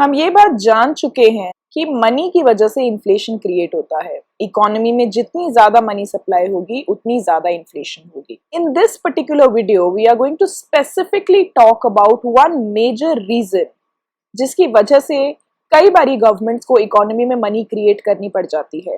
हम ये बात जान चुके हैं कि मनी की वजह से इन्फ्लेशन क्रिएट होता है। इकोनॉमी में जितनी ज्यादा मनी सप्लाई होगी उतनी ज्यादा इन्फ्लेशन होगी। In this particular video we are going to specifically talk about one major reason जिसकी वजह से कई बारी गवर्नमेंट्स को इकोनॉमी में मनी क्रिएट करनी पड़ जाती है,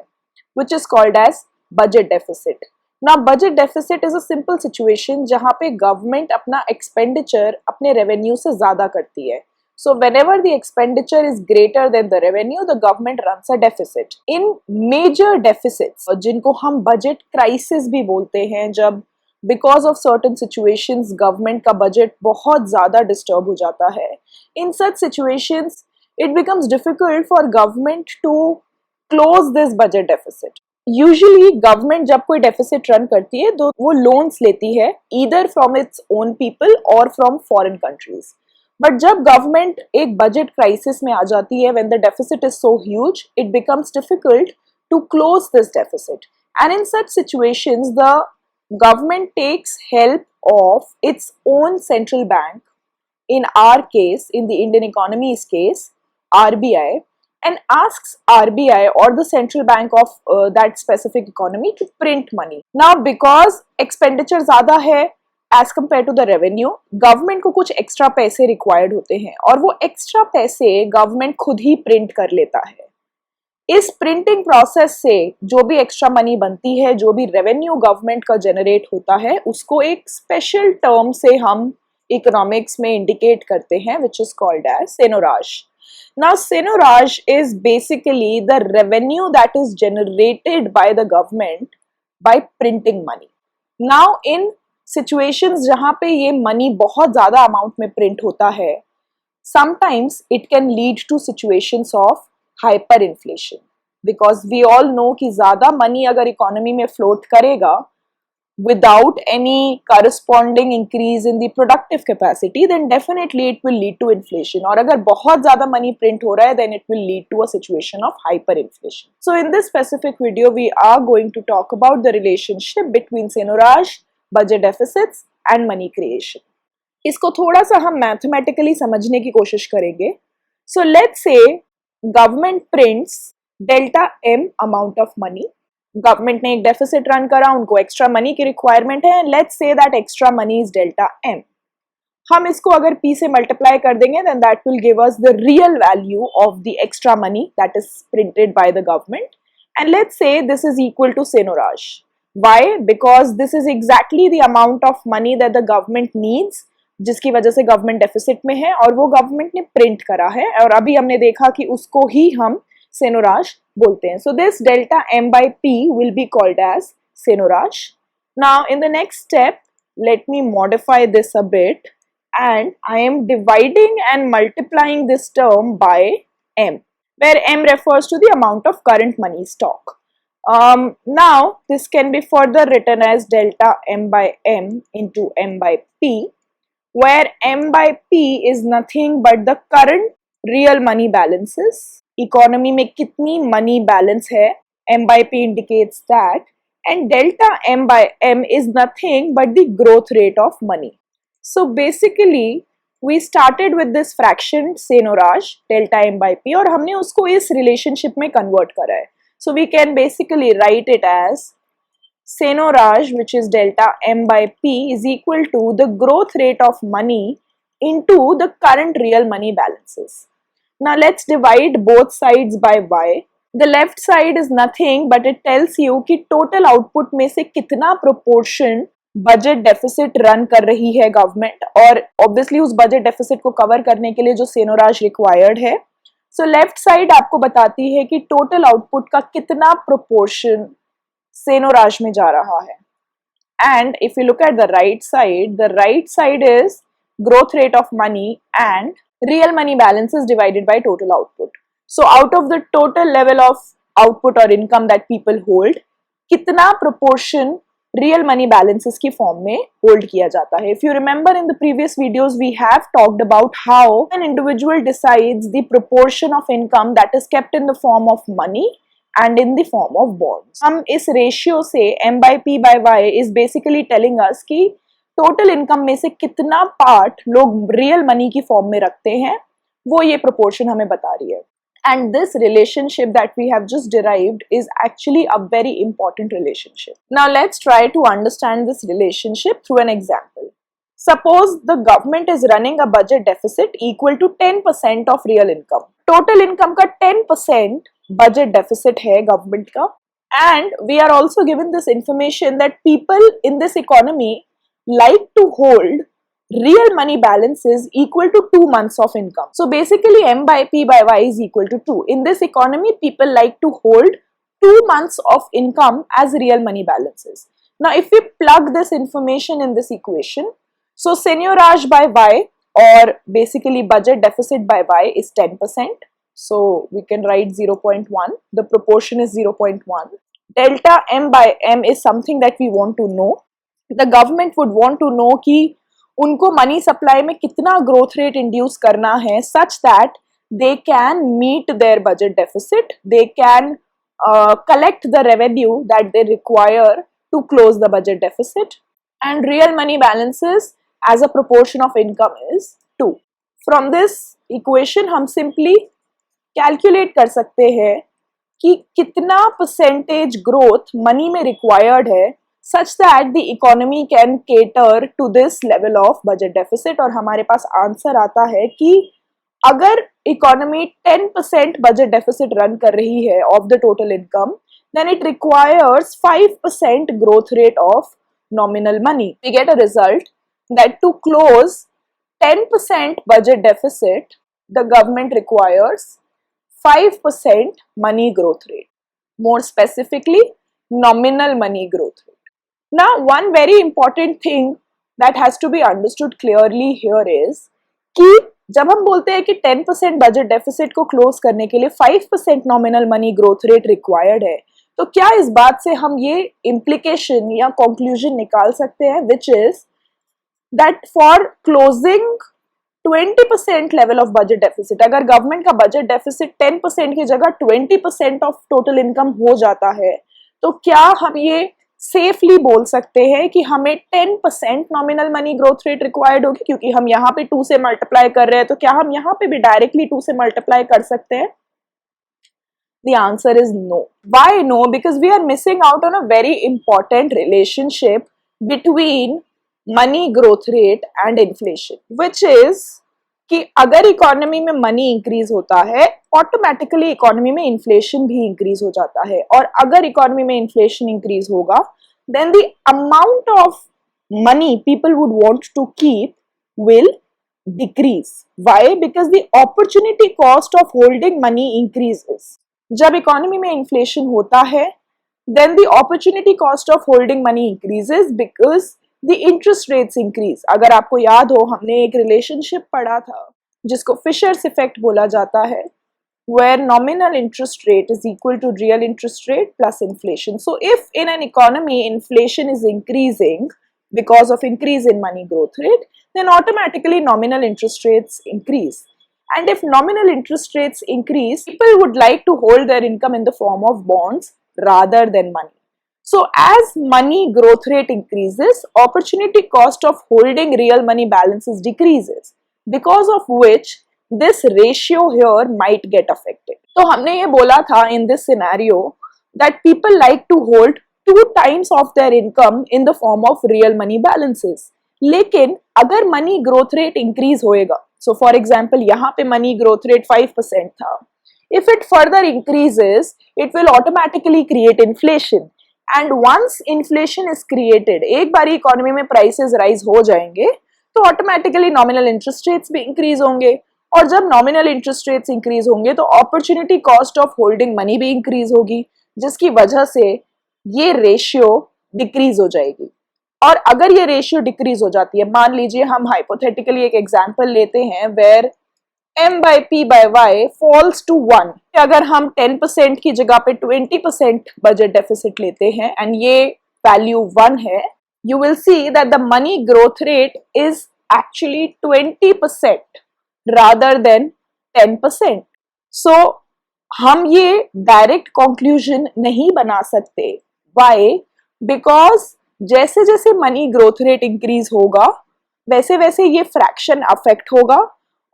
which is called as budget deficit. ना budget deficit is a simple situation जहाँ पे गवर्नमेंट अपना एक्सपेंडिचर अपने रेवेन्यू से ज्यादा करती है। So whenever the expenditure is greater than the revenue, the government runs a deficit. In major deficits, जिनको हम budget crisis भी बोलते हैं, जब because of certain situations government का budget बहुत ज़्यादा disturb हो जाता है, in such situations it becomes difficult for government to close this budget deficit. Usually government जब कोई deficit run करती है तो वो loans लेती है either from its own people or from foreign countries. But जब गवर्नमेंट एक बजट क्राइसिस में आ जाती है, when the deficit is so huge, it becomes difficult to close this deficit, and in such situations the government takes help of its own central bank, in our case, in the Indian economy's case, RBI, and asks RBI or the central bank of that specific economy to print money. Now, because expenditure ज़्यादा है as compare to the revenue, government को कुछ extra पैसे required होते हैं और वो extra पैसे गवर्नमेंट खुद ही प्रिंट कर लेता है। इस प्रिंटिंग प्रोसेस से जो भी एक्स्ट्रा मनी बनती है, जो भी रेवेन्यू गवर्नमेंट का जनरेट होता है, उसको एक स्पेशल टर्म से हम इकोनॉमिक्स में इंडिकेट करते हैं, which is called as seigniorage. Now seigniorage is basically the revenue that is generated by the government by printing money. Now in situations जहां पे ये मनी बहुत ज्यादा अमाउंट में प्रिंट होता है, sometimes it can lead to situations of hyper inflation, because we all know कि ज्यादा मनी अगर इकोनॉमी में फ्लोट करेगा without any corresponding increase in the productive capacity, then definitely it will lead to inflation. और अगर बहुत ज्यादा money print हो रहा है, then it will lead to a situation of hyper inflation. So in this specific video we are going to talk about the relationship between seigniorage, budget deficits and money creation. इसको थोड़ा सा हम mathematically समझने की कोशिश करेंगे। So let's say government prints delta M amount of money. Government ने एक डेफिसिट रन करा, उनको एक्स्ट्रा मनी की रिक्वायरमेंट है, let's say that extra money is delta M. हम इसको अगर पी से मल्टीप्लाई कर देंगे, then that will give us the real value of the extra money that is printed by the government, and let's say this is equal to seigniorage. Why? Because this is exactly the amount of money that the government needs, जिसकी वजह से government deficit में है और वो government ने print करा है, और अभी हमने देखा कि उसको ही हम सेनोराज बोलते हैं। So this delta M by P will be called as seigniorage. Now in the next step, let me modify this a bit, and I am dividing and multiplying this term by m, where m refers to the amount of current money stock. Now this can be further written as delta m by m into m by p, where m by p is nothing but the current real money balances. Economy में कितनी money balance है, m by p indicates that, and delta m by m is nothing but the growth rate of money. So basically we started with this fraction सेनोराज delta m by p और हमने उसको इस relationship में convert करा है. So we can basically write it as senoraj, which is delta m by p, is equal to the growth rate of money into the current real money balances. Now let's divide both sides by y. The left side is nothing but it tells you कि total output में से कितना proportion budget deficit run कर रही है government, और obviously उस budget deficit को cover करने के लिए जो सेनोराज required है। सो लेफ्ट साइड आपको बताती है कि टोटल आउटपुट का कितना प्रोपोर्शन सेनोराज में जा रहा है, and if you look at the right side is growth rate of money and real money balance is divided by total output. So out of the total level of output और income that people hold, कितना proportion real money balances की form में hold किया जाता है. If you remember in the previous videos we have talked about how an individual decides the proportion of income that is kept in the form of money and in the form of bonds. हम इस ratio से m by p by y is basically telling us कि total income में से कितना part लोग real money की form में रखते हैं, वो ये प्रोपोर्शन हमें बता रही है. And this relationship that we have just derived is actually a very important relationship. Now let's try to understand this relationship through an example. Suppose the government is running a budget deficit equal to 10% of real income. Total income का 10% budget deficit है government का, and we are also given this information that people in this economy like to hold real money balance is equal to 2 months of income. So basically m by p by y is equal to 2. In this economy, people like to hold 2 months of income as real money balances. Now if we plug this information in this equation, so seigniorage by y, or basically budget deficit by y, is 10%. So we can write 0.1. The proportion is 0.1. Delta m by m is something that we want to know. The government would want to know कि उनको money supply में कितना growth rate induce करना है such that they can meet their budget deficit, they can collect the revenue that they require to close the budget deficit, and real money balances as a proportion of income is 2. From this equation हम simply calculate कर सकते हैं कि कितना percentage growth money में required है such that the economy can cater to this level of budget deficit. और हमारे पास आंसर आता है कि अगर इकोनॉमी 10% budget deficit रन कर रही है of the total income, then it requires 5% growth rate of nominal money. We get a result that to close 10% budget deficit, the government requires 5% money growth rate. More specifically, nominal money growth rate. Now, one very important thing that has to be understood clearly here is कि जब हम बोलते हैं कि 10% budget deficit को close करने के लिए 5% nominal money growth rate required है, तो क्या इस बात से हम ये इम्प्लीकेशन या कंक्लूजन निकाल सकते हैं, which is that for closing 20% level of budget deficit, अगर गवर्नमेंट का बजट डेफिसिट 10% की जगह 20% ऑफ टोटल इनकम हो जाता है, तो क्या हम ये सेफली बोल सकते हैं कि हमें 10% nominal money growth rate required होगी, क्योंकि हम यहाँ पे 2 से मल्टीप्लाई कर रहे हैं, तो क्या हम यहाँ पे भी डायरेक्टली 2 से मल्टीप्लाई कर सकते हैं? The answer is no. Why no? Because we are missing out on a very important relationship between money growth rate and inflation, which is कि अगर इकोनॉमी में मनी इंक्रीज होता है, ऑटोमेटिकली इकोनॉमी में इन्फ्लेशन भी इंक्रीज हो जाता है, और अगर इकोनॉमी में इन्फ्लेशन इंक्रीज होगा, then the amount of money people would want to keep will decrease. Why? Because the opportunity cost of holding money increases. जब इकोनॉमी में इन्फ्लेशन होता है, then the opportunity cost of holding money increases because The interest rates increase. अगर आपको याद हो, हमने एक रिलेशनशिप पढ़ा था जिसको फिशर्स इफेक्ट बोला जाता है, where nominal interest rate is equal to real interest rate plus inflation. So if in an economy inflation is increasing because of increase in money growth rate, then automatically nominal interest rates increase. And if nominal interest rates increase, people would like to hold their income in the form of bonds rather than money. So as money growth rate increases, opportunity cost of holding real money balances decreases, because of which this ratio here might get affected. तो हमने ये बोला था in this scenario that people like to hold 2 times of their income in the form of real money balances. लेकिन अगर money growth rate increase होएगा, so for example यहाँ पे money growth rate 5% था, if it further increases, it will automatically create inflation. And once inflation is created, एक बार economy में prices rise हो जाएंगे, तो ऑटोमेटिकली नॉमिनल इंटरेस्ट रेट्स भी इंक्रीज होंगे, और जब नॉमिनल इंटरेस्ट रेट्स इंक्रीज होंगे तो opportunity cost of holding money भी इंक्रीज होगी, जिसकी वजह से ये रेशियो डिक्रीज हो जाएगी. और अगर ये रेशियो डिक्रीज हो जाती है, मान लीजिए हम हाइपोथेटिकली एक एग्जांपल लेते हैं where m by p by y falls to 1. अगर हम 10% की जगह पे 20% बजट डेफिसिट लेते हैं एंड ये वैल्यू 1 है, you will see that the money growth rate is actually 20% rather than 10%. So हम ये डायरेक्ट कंक्लूजन नहीं बना सकते। व्हाई? बिकॉज जैसे जैसे मनी ग्रोथ रेट इंक्रीज होगा वैसे वैसे ये फ्रैक्शन अफेक्ट होगा,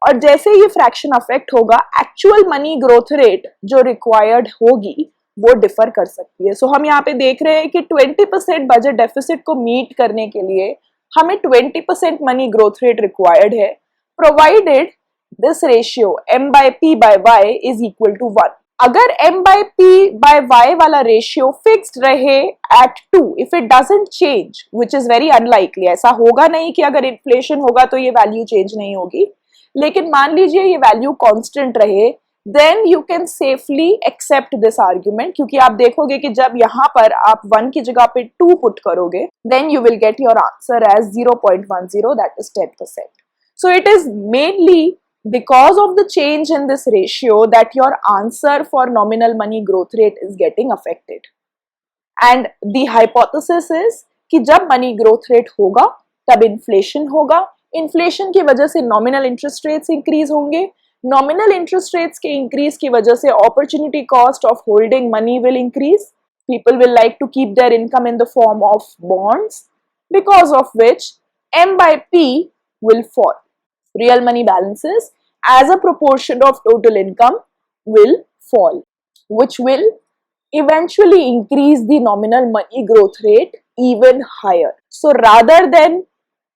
और जैसे ये फ्रैक्शन अफेक्ट होगा एक्चुअल मनी ग्रोथ रेट जो रिक्वायर्ड होगी वो डिफर कर सकती है। सो हम यहाँ पे देख रहे हैं कि 20% बजट डेफिसिट को मीट करने के लिए हमें 20% मनी ग्रोथ रेट रिक्वायर्ड है, provided this ratio m by p by y is equal to 1। अगर m by p by y वाला रेशियो फिक्स्ड रहे at 2, if it doesn't change, which is very unlikely, ऐसा होगा नहीं कि अगर inflation होगा तो ये वैल्यू चेंज नहीं होगी, लेकिन मान लीजिए ये वैल्यू कांस्टेंट रहे, then you can safely accept this argument, क्योंकि आप देखोगे कि जब यहाँ पर आप 1 की जगह पे 2 पुट करोगे then you will get your answer as 0.10, that is 10%। So it is mainly because of the change in this ratio that your answer for nominal money growth rate is getting affected, and the hypothesis is कि जब money growth rate होगा तब inflation होगा, inflation की वजह से nominal interest rates increase होंगे, nominal interest rates के increase की वजह से opportunity cost of holding money will increase, people will like to keep their income in the form of bonds, because of which m by p will fall, real money balances as a proportion of total income will fall, which will eventually increase the nominal money growth rate even higher. So rather than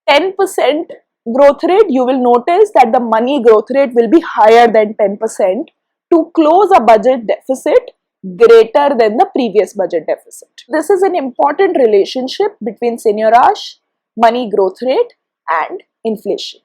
10% growth rate, you will notice that the money growth rate will be higher than 10% to close a budget deficit greater than the previous budget deficit. This is an important relationship between seigniorage, money growth rate and inflation.